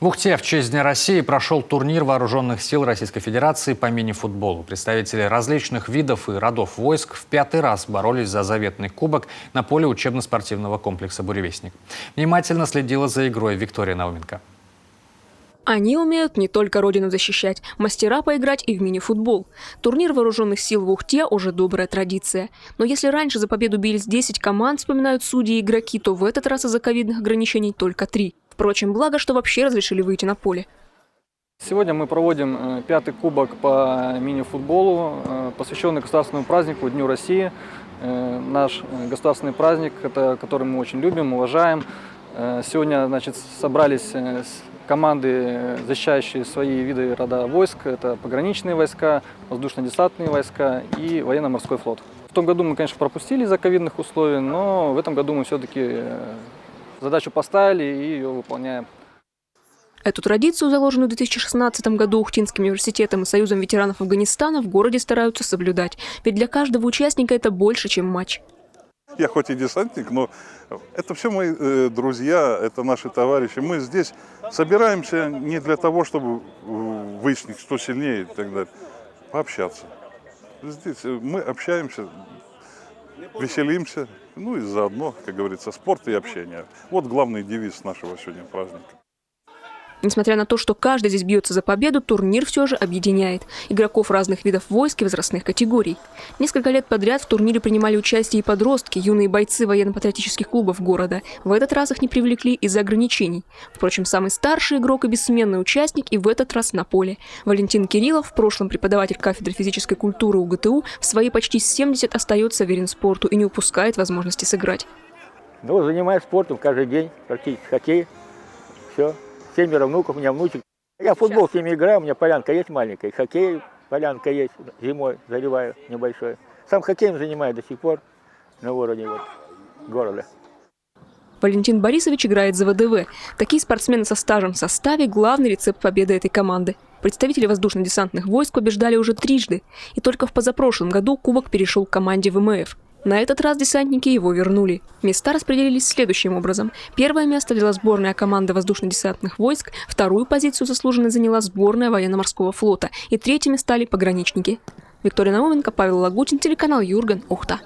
В Ухте в честь Дня России прошел турнир Вооруженных сил Российской Федерации по мини-футболу. Представители различных видов и родов войск в 5-й раз боролись за заветный кубок на поле учебно-спортивного комплекса «Буревестник». Внимательно следила за игрой Виктория Науменко. Они умеют не только родину защищать, мастера поиграть и в мини-футбол. Турнир Вооруженных сил в Ухте уже добрая традиция. Но если раньше за победу бились 10 команд, вспоминают судьи и игроки, то в этот раз из-за ковидных ограничений только 3. Впрочем, благо, что вообще разрешили выйти на поле. Сегодня мы проводим 5-й кубок по мини-футболу, посвященный государственному празднику Дню России. Наш государственный праздник, который мы очень любим, уважаем. Сегодня, собрались команды, защищающие свои виды рода войск. Это пограничные войска, воздушно-десантные войска и военно-морской флот. В том году мы, конечно, пропустили из-за ковидных условий, но в этом году мы все-таки задачу поставили и ее выполняем. Эту традицию, заложенную в 2016 году Ухтинским университетом и Союзом ветеранов Афганистана, в городе стараются соблюдать. Ведь для каждого участника это больше, чем матч. Я хоть и десантник, но это все мои друзья, это наши товарищи. Мы здесь собираемся не для того, чтобы выяснить, кто сильнее и так далее, пообщаться. Здесь мы общаемся, веселимся, ну и заодно, как говорится, спорт и общение. Вот главный девиз нашего сегодня праздника. Несмотря на то, что каждый здесь бьется за победу, турнир все же объединяет игроков разных видов войск и возрастных категорий. Несколько лет подряд в турнире принимали участие и подростки, юные бойцы военно-патриотических клубов города. В этот раз их не привлекли из-за ограничений. Впрочем, самый старший игрок и бессменный участник и в этот раз на поле. Валентин Кириллов, в прошлом преподаватель кафедры физической культуры УГТУ, в свои почти 70 остается верен спорту и не упускает возможности сыграть. Ну, занимаюсь спортом каждый день, практически хоккей, все. 7 внуков, у меня внучек. Я в футбол с ними играю, у меня полянка есть маленькая, хоккей, полянка есть, зимой заливаю небольшой. Сам хоккеем занимаюсь до сих пор на уровне города. Валентин Борисович играет за ВДВ. Такие спортсмены со стажем в составе – главный рецепт победы этой команды. Представители воздушно-десантных войск побеждали уже трижды. И только в позапрошлом году кубок перешел к команде ВМФ. На этот раз десантники его вернули. Места распределились следующим образом. Первое место взяла сборная команда воздушно-десантных войск, вторую позицию заслуженно заняла сборная военно-морского флота и третьими стали пограничники. Виктория Науменко, Павел Лагутин, телеканал Юрган, Ухта.